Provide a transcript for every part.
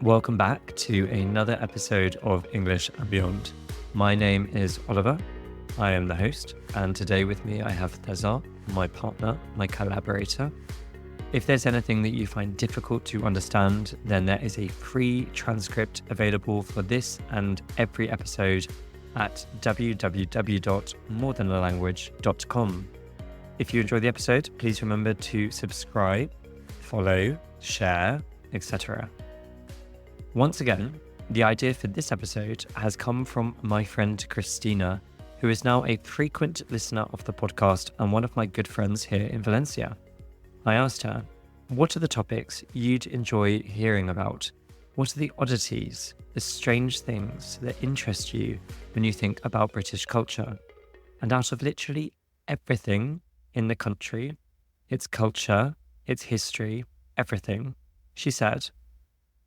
Welcome back to another episode of English and Beyond. My name is Oliver. I am the host, and today with me I have César, my partner, my collaborator. If there's anything that you find difficult to understand, then there is a free transcript available for this and every episode at www.morethanlalanguage.com. If you enjoy the episode, please remember to subscribe, follow, share, etc. Once again, the idea for this episode has come from my friend Christina, who is now a frequent listener of the podcast and one of my good friends here in Valencia. I asked her, what are the topics you'd enjoy hearing about? What are the oddities, the strange things that interest you when you think about British culture? And out of literally everything in the country, its culture, its history, everything, she said,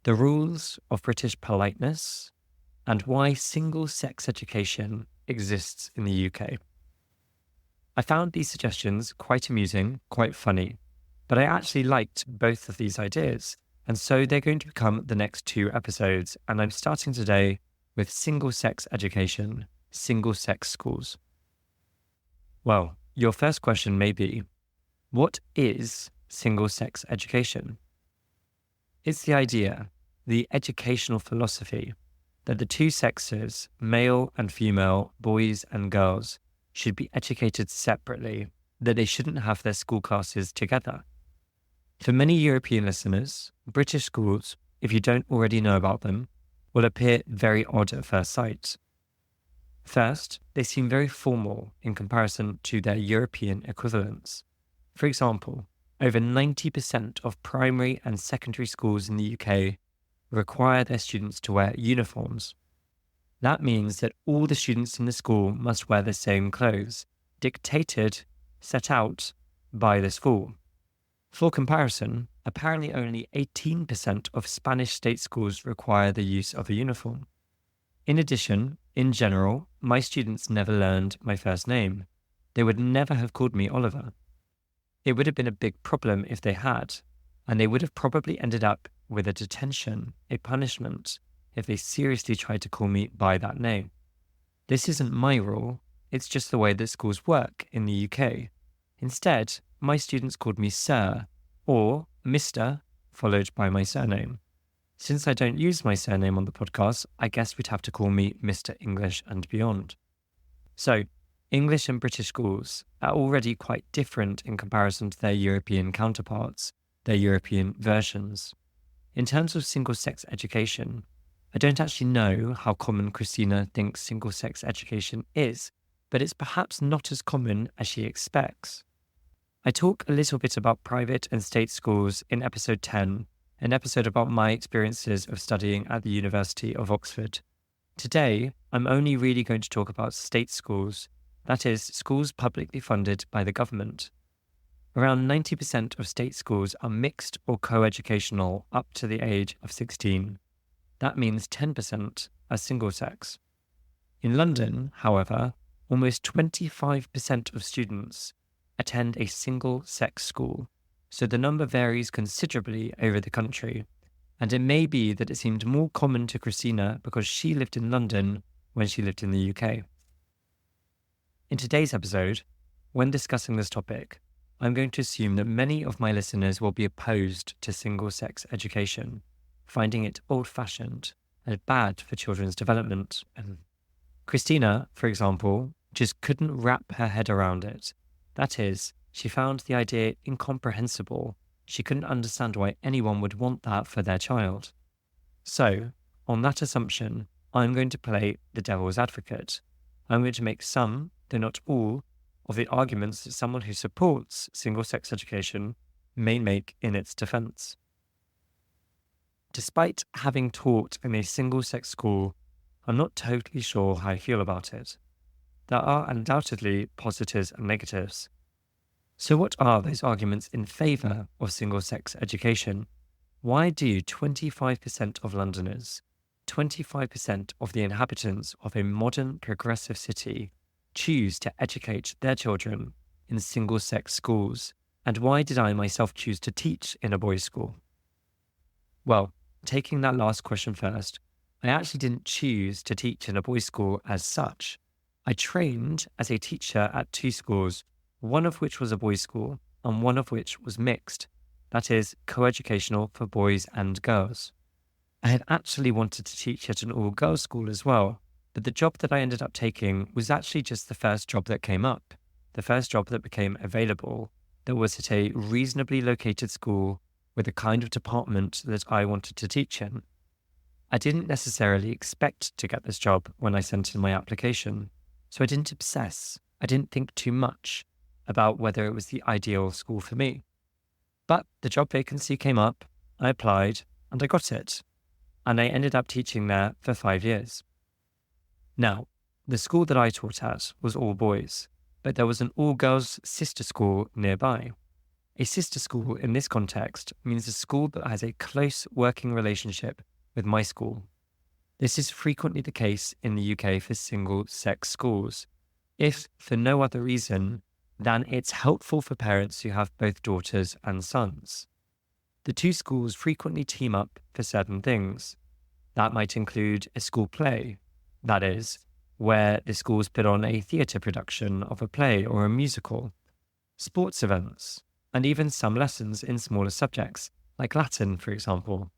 the rules of British politeness and why single-sex education exists in the UK. I found these suggestions quite amusing, quite funny, but I actually liked both of these ideas, and so they're going to become the next two episodes, and I'm starting today with single-sex education, single-sex schools. Well, your first question may be, what is single-sex education? It's the idea, the educational philosophy, that the two sexes, male and female, boys and girls, should be educated separately, that they shouldn't have their school classes together. For many European listeners, British schools, if you don't already know about them, will appear very odd at first sight. First, they seem very formal in comparison to their European equivalents. For example, over 90% of primary and secondary schools in the UK require their students to wear uniforms. That means that all the students in the school must wear the same clothes, dictated, set out by the school. For comparison, apparently only 18% of Spanish state schools require the use of a uniform. In addition, in general, my students never learned my first name. They would never have called me Oliver. It would have been a big problem if they had, and they would have probably ended up with a detention, a punishment, if they seriously tried to call me by that name. This isn't my rule, it's just the way that schools work in the UK. Instead, my students called me Sir, or Mr, followed by my surname. Since I don't use my surname on the podcast, I guess we'd have to call me Mr. English and Beyond. So, English and British schools are already quite different in comparison to their European counterparts, their European versions. In terms of single-sex education, I don't actually know how common Christina thinks single-sex education is, but it's perhaps not as common as she expects. I talk a little bit about private and state schools in episode 10, an episode about my experiences of studying at the University of Oxford. Today, I'm only really going to talk about state schools, that is, schools publicly funded by the government. Around 90% of state schools are mixed or co-educational up to the age of 16. That means 10% are single-sex. In London, however, almost 25% of students attend a single-sex school, so the number varies considerably over the country, and it may be that it seemed more common to Christina because she lived in London when she lived in the UK. In today's episode, when discussing this topic, I'm going to assume that many of my listeners will be opposed to single-sex education, finding it old-fashioned and bad for children's development. Christina, for example, just couldn't wrap her head around it. That is, she found the idea incomprehensible. She couldn't understand why anyone would want that for their child. So, on that assumption, I'm going to play the devil's advocate. I'm going to make some, though not all, of the arguments that someone who supports single-sex education may make in its defence. Despite having taught in a single-sex school, I'm not totally sure how I feel about it. There are undoubtedly positives and negatives. So what are those arguments in favour of single-sex education? Why do 25% of Londoners, 25% of the inhabitants of a modern progressive city choose to educate their children in single-sex schools? And why did I myself choose to teach in a boys' school? Well, taking that last question first, I actually didn't choose to teach in a boys' school as such. I trained as a teacher at two schools, one of which was a boys' school and one of which was mixed, that is, coeducational for boys and girls. I had actually wanted to teach at an all-girls school as well, but the job that I ended up taking was actually just the first job that came up, the first job that became available, that was at a reasonably located school with the kind of department that I wanted to teach in. I didn't necessarily expect to get this job when I sent in my application, so I didn't obsess. I didn't think too much about whether it was the ideal school for me. But the job vacancy came up, I applied, and I got it. And I ended up teaching there for 5 years. Now, the school that I taught at was all boys, but there was an all-girls sister school nearby. A sister school in this context means a school that has a close working relationship with my school. This is frequently the case in the UK for single-sex schools, if for no other reason than it's helpful for parents who have both daughters and sons. The two schools frequently team up for certain things. That might include a school play, that is, where the schools put on a theatre production of a play or a musical, sports events, and even some lessons in smaller subjects, like Latin, for example.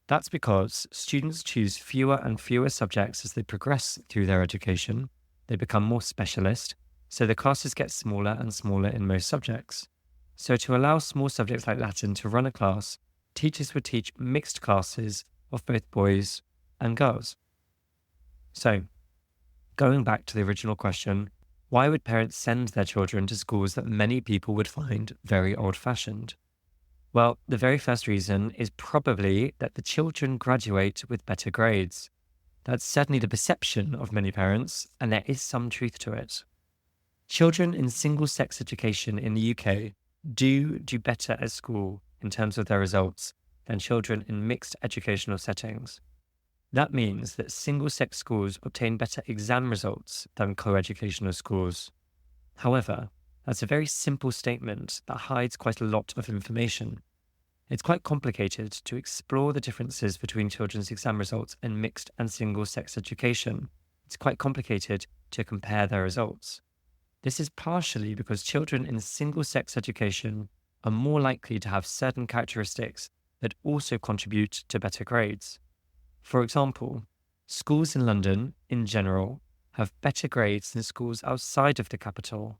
That's because students choose fewer and fewer subjects as they progress through their education. They become more specialist, so the classes get smaller and smaller in most subjects. So to allow small subjects like Latin to run a class, teachers would teach mixed classes of both boys and girls. So, going back to the original question, why would parents send their children to schools that many people would find very old-fashioned? Well, the very first reason is probably that the children graduate with better grades. That's certainly the perception of many parents, and there is some truth to it. Children in single-sex education in the UK do better at school in terms of their results than children in mixed educational settings. That means that single-sex schools obtain better exam results than coeducational schools. However, that's a very simple statement that hides quite a lot of information. It's quite complicated to explore the differences between children's exam results in mixed and single-sex education. It's quite complicated to compare their results. This is partially because children in single-sex education are more likely to have certain characteristics that also contribute to better grades. For example, schools in London, in general, have better grades than schools outside of the capital,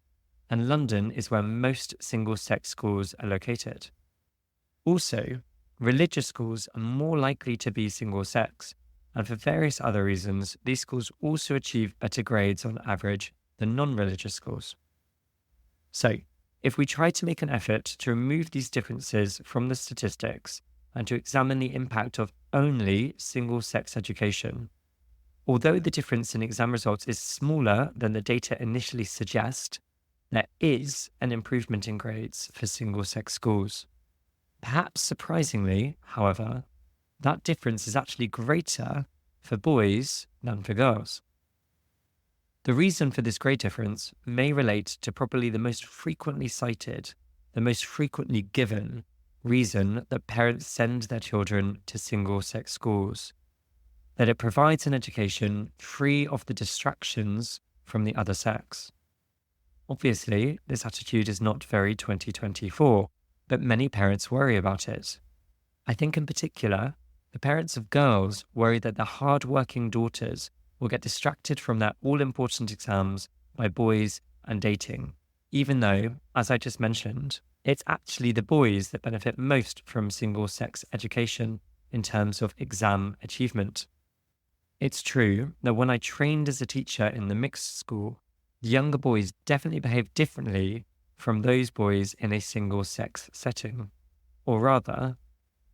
and London is where most single-sex schools are located. Also, religious schools are more likely to be single-sex, and for various other reasons, these schools also achieve better grades on average than non-religious schools. So, if we try to make an effort to remove these differences from the statistics and to examine the impact of only single-sex education, although the difference in exam results is smaller than the data initially suggest, there is an improvement in grades for single-sex schools. Perhaps surprisingly, however, that difference is actually greater for boys than for girls. The reason for this grade difference may relate to probably the most frequently cited, the most frequently given reason that parents send their children to single-sex schools, that it provides an education free of the distractions from the other sex. Obviously, this attitude is not very 2024, but many parents worry about it. I think in particular, the parents of girls worry that their hard-working daughters will get distracted from their all-important exams by boys and dating, even though, as I just mentioned, it's actually the boys that benefit most from single-sex education in terms of exam achievement. It's true that when I trained as a teacher in the mixed school, the younger boys definitely behaved differently from those boys in a single-sex setting. Or rather,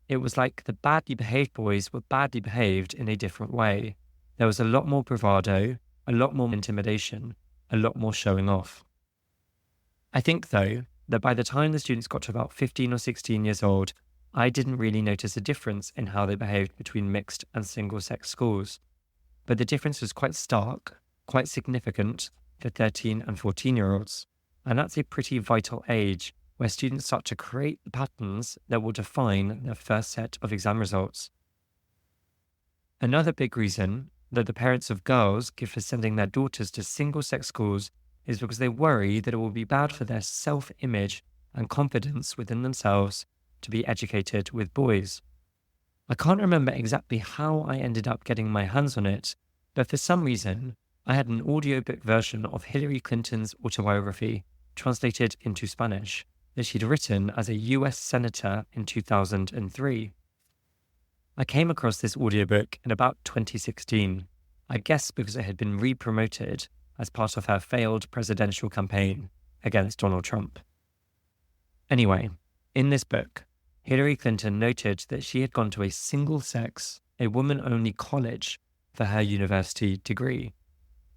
it was like the badly behaved boys were badly behaved in a different way. There was a lot more bravado, a lot more intimidation, a lot more showing off. I think, though, that by the time the students got to about 15 or 16 years old, I didn't really notice a difference in how they behaved between mixed and single-sex schools. But the difference was quite stark, quite significant for 13 and 14-year-olds. And that's a pretty vital age where students start to create the patterns that will define their first set of exam results. Another big reason that the parents of girls give for sending their daughters to single-sex schools is because they worry that it will be bad for their self-image and confidence within themselves to be educated with boys. I can't remember exactly how I ended up getting my hands on it, but for some reason, I had an audiobook version of Hillary Clinton's autobiography translated into Spanish that she'd written as a US Senator in 2003. I came across this audiobook in about 2016, I guess because it had been re-promoted as part of her failed presidential campaign against Donald Trump. Anyway, in this book, Hillary Clinton noted that she had gone to a single-sex, a woman-only college for her university degree,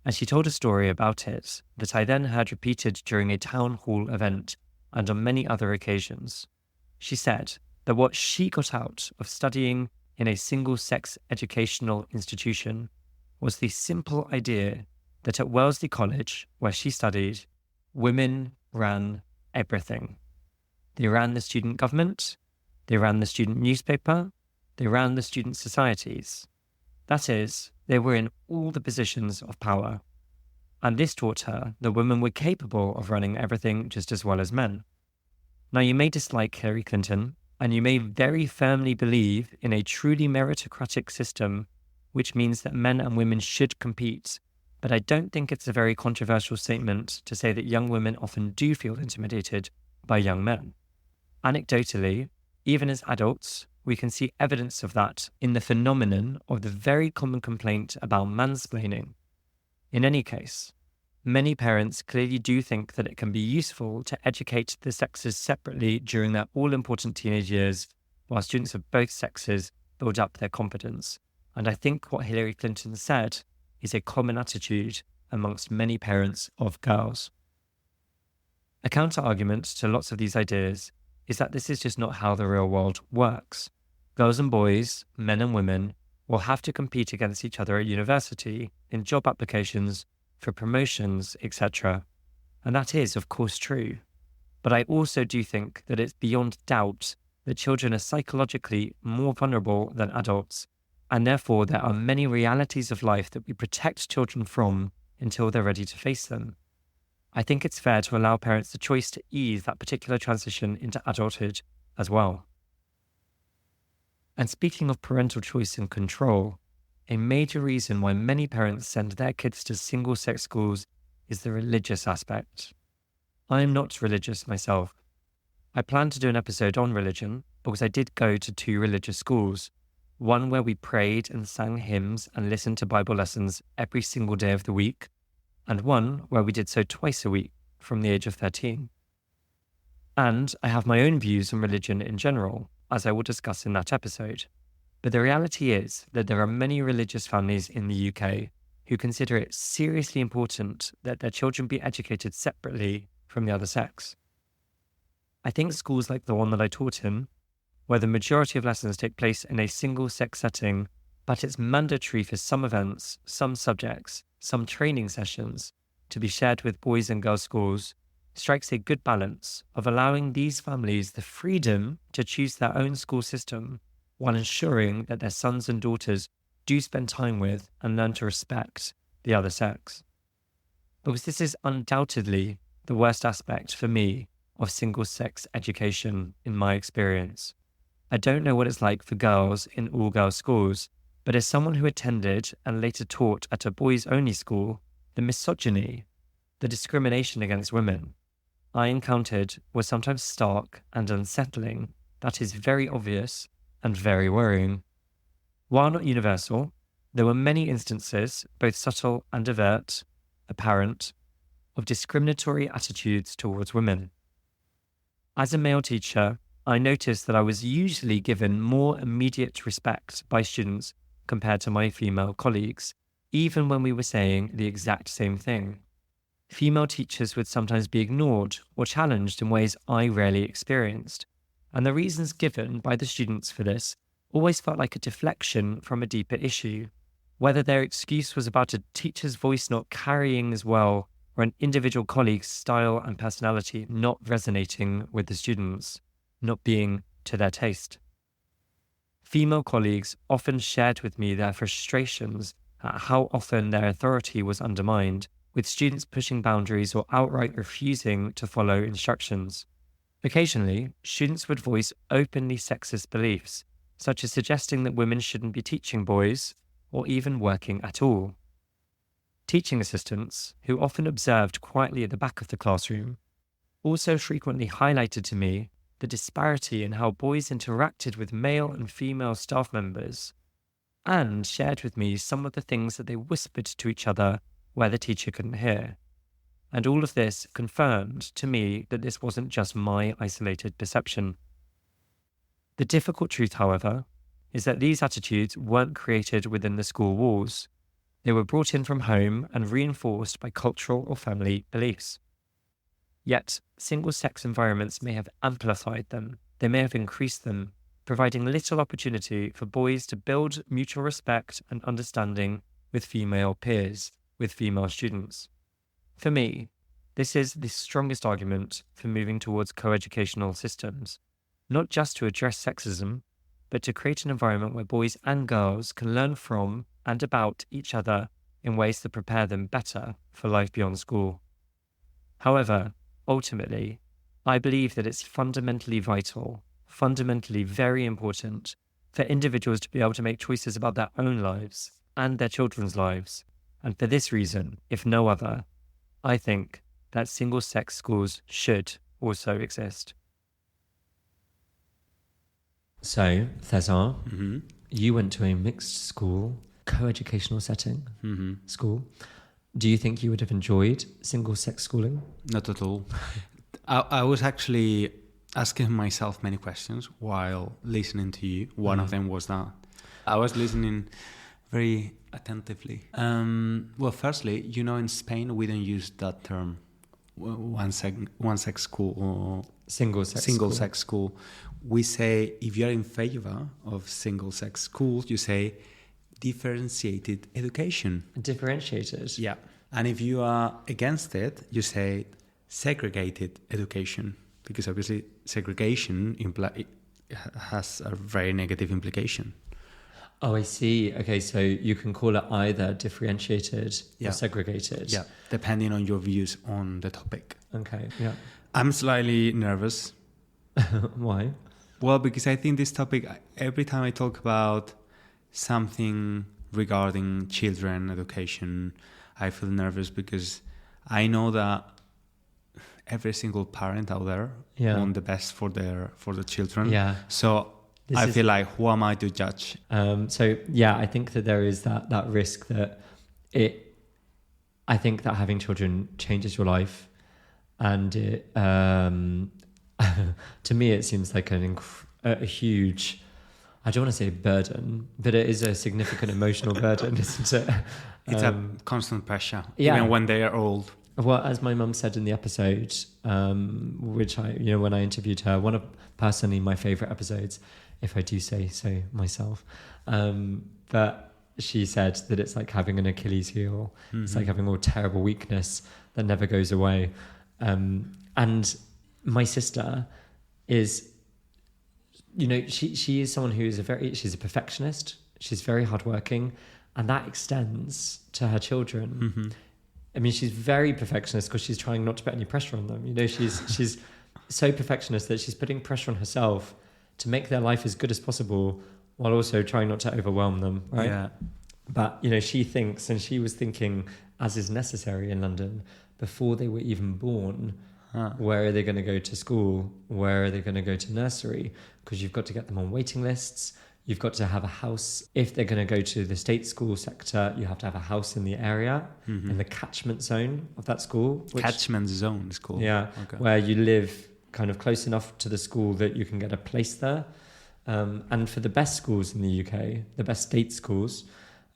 and she told a story about it that I then heard repeated during a town hall event and on many other occasions. She said that what she got out of studying in a single-sex educational institution was the simple idea that at Wellesley College, where she studied, women ran everything. They ran the student government, they ran the student newspaper, they ran the student societies. That is, they were in all the positions of power. And this taught her that women were capable of running everything just as well as men. Now, you may dislike Hillary Clinton, and you may very firmly believe in a truly meritocratic system, which means that men and women should compete. But I don't think it's a very controversial statement to say that young women often do feel intimidated by young men. Anecdotally, even as adults, we can see evidence of that in the phenomenon of the very common complaint about mansplaining. In any case, many parents clearly do think that it can be useful to educate the sexes separately during their all-important teenage years, while students of both sexes build up their confidence. And I think what Hillary Clinton said is a common attitude amongst many parents of girls. A counter-argument to lots of these ideas is that this is just not how the real world works. Girls and boys, men and women, will have to compete against each other at university, in job applications, for promotions, etc. And that is, of course, true. But I also do think that it's beyond doubt that children are psychologically more vulnerable than adults, and therefore there are many realities of life that we protect children from until they're ready to face them. I think it's fair to allow parents the choice to ease that particular transition into adulthood as well. And speaking of parental choice and control, a major reason why many parents send their kids to single-sex schools is the religious aspect. I am not religious myself. I plan to do an episode on religion because I did go to 2 religious schools, one where we prayed and sang hymns and listened to Bible lessons every single day of the week, and one where we did so twice a week from the age of 13. And I have my own views on religion in general, as I will discuss in that episode. But the reality is that there are many religious families in the UK who consider it seriously important that their children be educated separately from the other sex. I think schools like the one that I taught in, where the majority of lessons take place in a single-sex setting, but it's mandatory for some events, some subjects, some training sessions to be shared with boys and girls schools, strikes a good balance of allowing these families the freedom to choose their own school system while ensuring that their sons and daughters do spend time with and learn to respect the other sex. Because this is undoubtedly the worst aspect for me of single-sex education in my experience. I don't know what it's like for girls in all-girls schools, but as someone who attended and later taught at a boys-only school, the misogyny, the discrimination against women I encountered was sometimes stark and unsettling. That is very obvious and very worrying. While not universal, there were many instances, both subtle and overt, apparent, of discriminatory attitudes towards women. As a male teacher, I noticed that I was usually given more immediate respect by students compared to my female colleagues, even when we were saying the exact same thing. Female teachers would sometimes be ignored or challenged in ways I rarely experienced, and the reasons given by the students for this always felt like a deflection from a deeper issue, whether their excuse was about a teacher's voice not carrying as well or an individual colleague's style and personality not resonating with the students, not being to their taste. Female colleagues often shared with me their frustrations at how often their authority was undermined, with students pushing boundaries or outright refusing to follow instructions. Occasionally, students would voice openly sexist beliefs, such as suggesting that women shouldn't be teaching boys or even working at all. Teaching assistants, who often observed quietly at the back of the classroom, also frequently highlighted to me the disparity in how boys interacted with male and female staff members, and shared with me some of the things that they whispered to each other where the teacher couldn't hear. And all of this confirmed to me that this wasn't just my isolated perception. The difficult truth, however, is that these attitudes weren't created within the school walls. They were brought in from home and reinforced by cultural or family beliefs. Yet, single-sex environments may have amplified them. They may have increased them, providing little opportunity for boys to build mutual respect and understanding with female peers, with female students. For me, this is the strongest argument for moving towards co-educational systems, not just to address sexism, but to create an environment where boys and girls can learn from and about each other in ways that prepare them better for life beyond school. However, ultimately, I believe that it's fundamentally vital, fundamentally very important for individuals to be able to make choices about their own lives and their children's lives. And for this reason, if no other, I think that single-sex schools should also exist. So, César, you went to a mixed school, co-educational setting, school. Do you think you would have enjoyed single-sex schooling? Not at all. I was actually asking myself many questions while listening to you. One of them was that I was listening very attentively. Well, firstly, in Spain, we don't use that term, one-sex school or single-sex school. We say, if you're in favor of single-sex schools, you say differentiated education. Differentiated? Yeah. And if you are against it, you say segregated education, because obviously segregation has a very negative implication. Oh, I see. Okay, so you can call it either differentiated or segregated. Yeah, depending on your views on the topic. Okay, yeah. I'm slightly nervous. Why? Well, because I think this topic, every time I talk about something regarding children education, I feel nervous because I know that every single parent out there want the best for the children. Yeah. So I feel like, who am I to judge? I think that there is that risk that I think that having children changes your life, and it, to me, it seems like a huge, I don't want to say burden, but it is a significant emotional burden, isn't it? It's a constant pressure, even when they are old. Well, as my mum said in the episode, which when I interviewed her, one of personally my favourite episodes, if I do say so myself, but she said that it's like having an Achilles heel. Mm-hmm. It's like having a terrible weakness that never goes away. And my sister is, she is someone who is she's a perfectionist. She's very hardworking, and that extends to her children. Mm-hmm. I mean, she's very perfectionist because she's trying not to put any pressure on them. She's so perfectionist that she's putting pressure on herself to make their life as good as possible while also trying not to overwhelm them, right? Yeah. But, she thinks, and she was thinking, as is necessary in London, before they were even born, where are they going to go to school? Where are they going to go to nursery? Because you've got to get them on waiting lists. You've got to have a house. If they're going to go to the state school sector, you have to have a house in the area, in the catchment zone of that school. Catchment zone is called. Yeah, okay. Where you live kind of close enough to the school that you can get a place there. And for the best schools in the UK, the best state schools,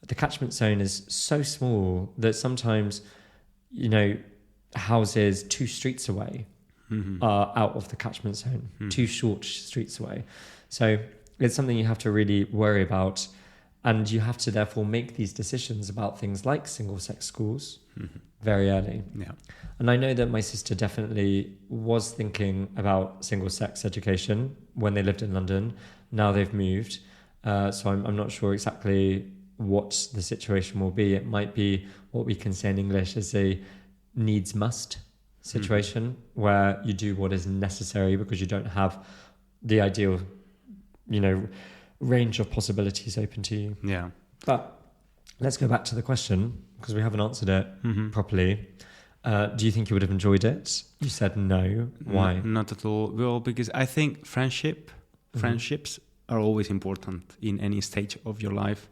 the catchment zone is so small that sometimes, houses 2 streets away are out of the catchment zone, 2 short streets away. So it's something you have to really worry about, and you have to therefore make these decisions about things like single-sex schools very early. Yeah. And I know that my sister definitely was thinking about single-sex education when they lived in London. Now they've moved, So I'm not sure exactly what the situation will be. It might be what we can say in English as a needs must situation, where you do what is necessary because you don't have the ideal, range of possibilities open to you. Yeah. But let's go back to the question, because we haven't answered it properly. Do you think you would have enjoyed it? You said no. Why? Not at all. Well, because I think friendships are always important in any stage of your life.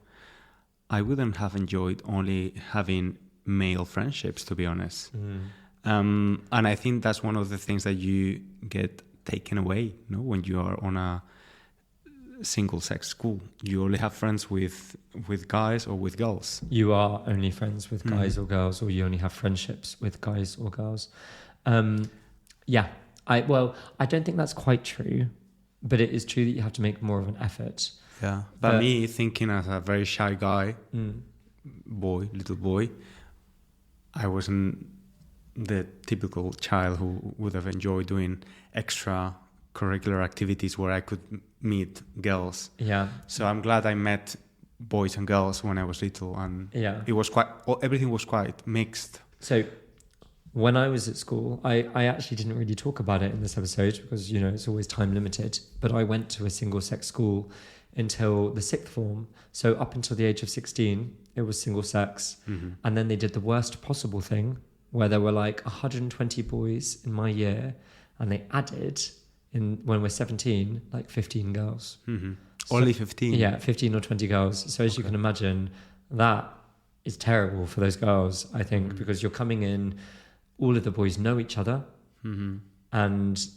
I wouldn't have enjoyed only having male friendships, to be honest. And I think that's one of the things that you get taken away, when you are on a single-sex school. You only have friends with guys or with girls. You are only friends with guys or girls, or you only have friendships with guys or girls. I don't think that's quite true, but it is true that you have to make more of an effort. Yeah, but me, thinking as a very shy guy, little boy, I wasn't the typical child who would have enjoyed doing extra curricular activities where I could meet girls. Yeah. So I'm glad I met boys and girls when I was little, and it was everything was quite mixed. So when I was at school, I actually didn't really talk about it in this episode because, it's always time limited, but I went to a single sex school until the sixth form. So up until the age of 16, it was single sex. And then they did the worst possible thing where there were like 120 boys in my year, and they added when we're 17, like 15 girls. Only 15? Yeah, 15 or 20 girls. So as you can imagine, that is terrible for those girls, I think, because you're coming in, all of the boys know each other, and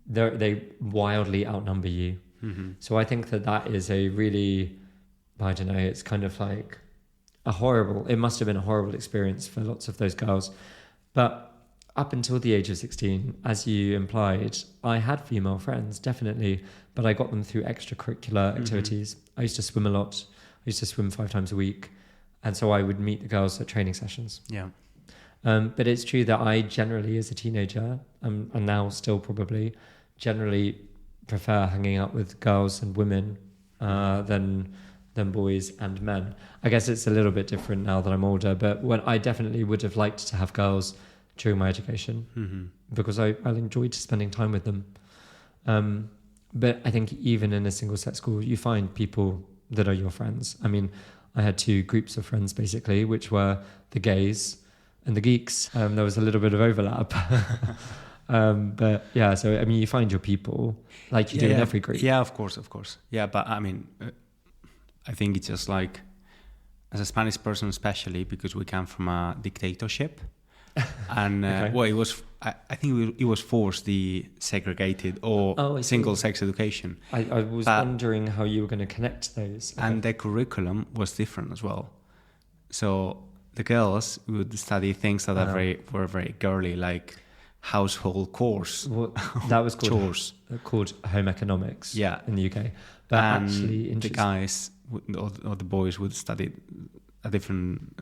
they wildly outnumber you. So I think that is a really, I don't know, it's kind of like it must have been a horrible experience for lots of those girls. But up until the age of 16, as you implied, I had female friends, definitely, but I got them through extracurricular activities. I used to swim a lot. I used to swim 5 times a week. And so I would meet the girls at training sessions. Yeah. But it's true that I generally, as a teenager, and now still probably, generally prefer hanging out with girls and women than boys and men. I guess it's a little bit different now that I'm older, but when I definitely would have liked to have girls during my education because I enjoyed spending time with them. But I think even in a single-sex school, you find people that are your friends. I mean, I had 2 groups of friends, basically, which were the gays and the geeks. There was a little bit of overlap. But yeah, so I mean, you find your people like you do in every group. Yeah, of course. Yeah, but I mean, I think it's just like, as a Spanish person especially, because we come from a dictatorship, and it was, I think it was forced, the segregated or single-sex education. I was wondering how you were going to connect those. Okay. And the curriculum was different as well. So the girls would study things that were very girly, like household chores. Well, that was called chores. Called home economics. Yeah. In the UK. But and actually, the guys or the boys would study a different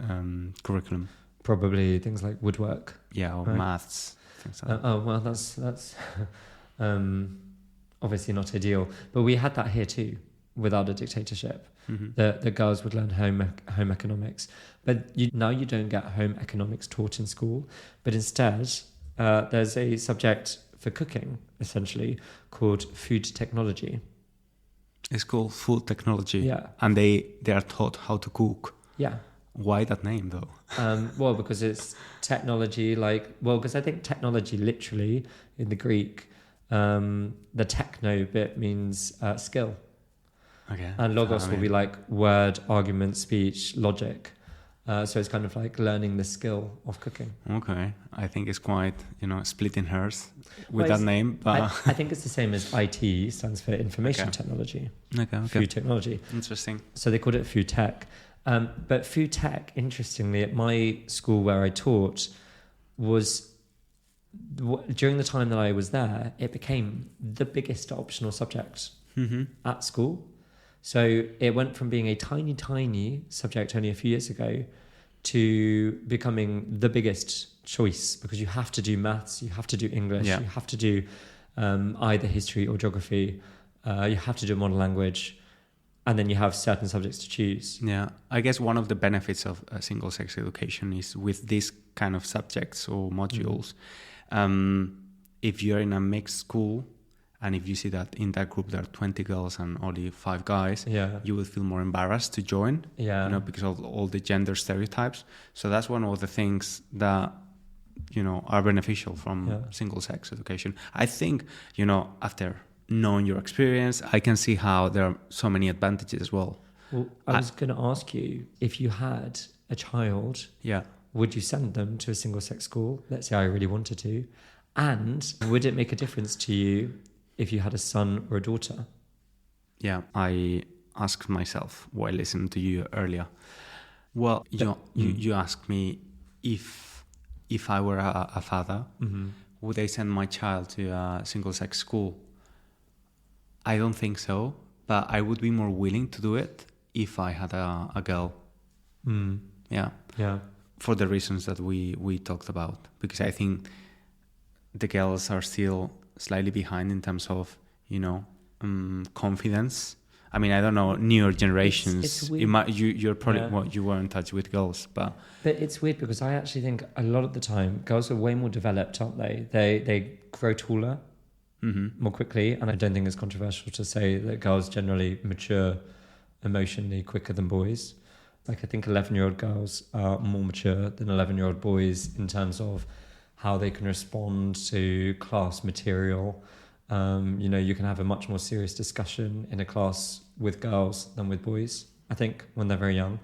curriculum. Probably things like woodwork. Yeah, or maths. Things like that. Oh well, that's obviously not ideal. But we had that here too, without a dictatorship. The girls would learn home economics, but now you don't get home economics taught in school, but instead there's a subject for cooking essentially called food technology. It's called food technology. Yeah, and they are taught how to cook. Yeah. Why that name though? Well, because it's technology, because I think technology literally in the Greek, the techno bit means skill. Okay. And logos will be like word, argument, speech, logic. So it's kind of like learning the skill of cooking. Okay. I think it's quite, splitting hairs with that name. But I think it's the same as IT, stands for information technology. Okay. Food technology. Interesting. So they called it food tech. But food tech, interestingly, at my school where I taught, was during the time that I was there, it became the biggest optional subject at school. So it went from being a tiny, tiny subject only a few years ago to becoming the biggest choice, because you have to do maths, you have to do English, you have to do either history or geography, you have to do a modern language. and then you have certain subjects to choose. Yeah, I guess one of the benefits of single-sex education is with these kind of subjects or modules. If you're in a mixed school, and if you see that in that group there are 20 girls and only 5 guys, you will feel more embarrassed to join, because of all the gender stereotypes. So that's one of the things that, are beneficial from single-sex education. I think, after knowing your experience, I can see how there are so many advantages as well. Well, I was going to ask you, if you had a child, would you send them to a single-sex school? Let's say I really wanted to. And would it make a difference to you if you had a son or a daughter? Yeah, I asked myself while listening to you earlier. Well, you asked me if I were a father, would I send my child to a single-sex school? I don't think so, but I would be more willing to do it if I had a girl. Yeah. For the reasons that we talked about, because I think the girls are still slightly behind in terms of, confidence. I mean, I don't know, newer generations. It's weird. You're probably you were in touch with girls, but it's weird because I actually think a lot of the time girls are way more developed, aren't they? They grow taller more quickly, and I don't think it's controversial to say that girls generally mature emotionally quicker than boys. Like, I think 11-year-old girls are more mature than 11-year-old boys in terms of how they can respond to class material. You can have a much more serious discussion in a class with girls than with boys, I think, when they're very young.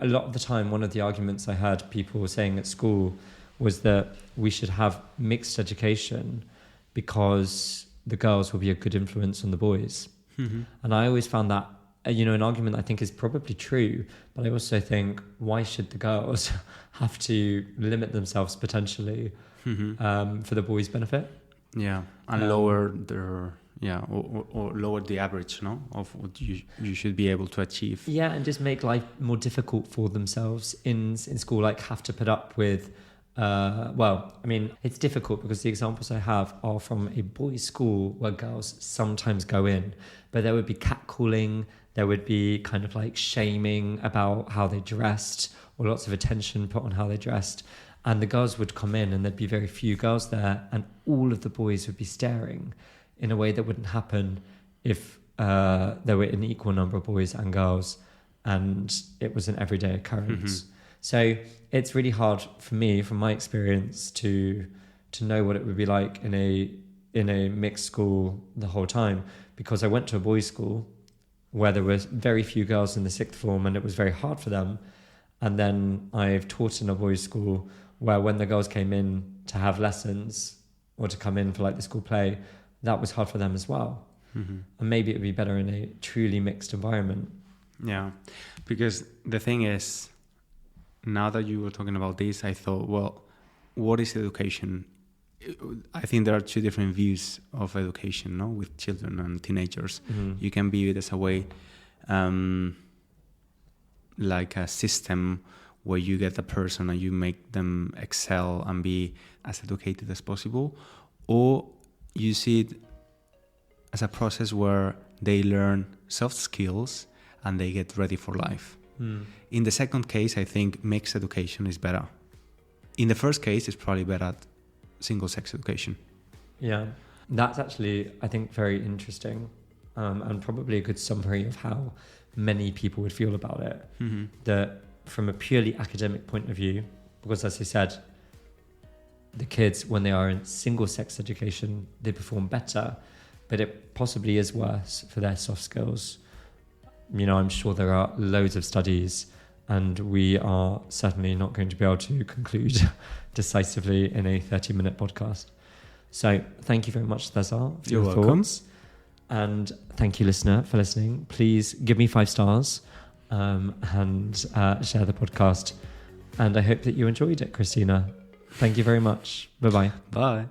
A lot of the time, one of the arguments I heard people saying at school was that we should have mixed education because the girls will be a good influence on the boys. And I always found that, an argument I think is probably true, but I also think, why should the girls have to limit themselves potentially for the boys' benefit? Yeah, and lower their or lower the average, of what you should be able to achieve. Yeah, and just make life more difficult for themselves in school, like have to put up with. It's difficult because the examples I have are from a boys' school where girls sometimes go in, but there would be catcalling, there would be kind of like shaming about how they dressed, or lots of attention put on how they dressed. And the girls would come in and there'd be very few girls there, and all of the boys would be staring in a way that wouldn't happen if there were an equal number of boys and girls and it was an everyday occurrence. So it's really hard for me, from my experience, to know what it would be like in a mixed school the whole time, because I went to a boys' school where there were very few girls in the 6th form and it was very hard for them. And then I've taught in a boys' school where when the girls came in to have lessons or to come in for like the school play, that was hard for them as well. And maybe it would be better in a truly mixed environment. Yeah, because the thing is, now that you were talking about this, I thought, well, what is education? I think there are 2 different views of education, with children and teenagers. You can view it as a way, like a system where you get a person and you make them excel and be as educated as possible, or you see it as a process where they learn soft skills and they get ready for life. In the second case, I think mixed education is better. In the first case, it's probably better at single-sex education. Yeah, that's actually, I think, very interesting, and probably a good summary of how many people would feel about it. That from a purely academic point of view, because as I said, the kids, when they are in single-sex education, they perform better, but it possibly is worse for their soft skills. I'm sure there are loads of studies, and we are certainly not going to be able to conclude decisively in a 30-minute podcast. So thank you very much, César, for your thoughts. And thank you, listener, for listening. Please give me 5 stars and share the podcast. And I hope that you enjoyed it, Christina. Thank you very much. Bye-bye. Bye.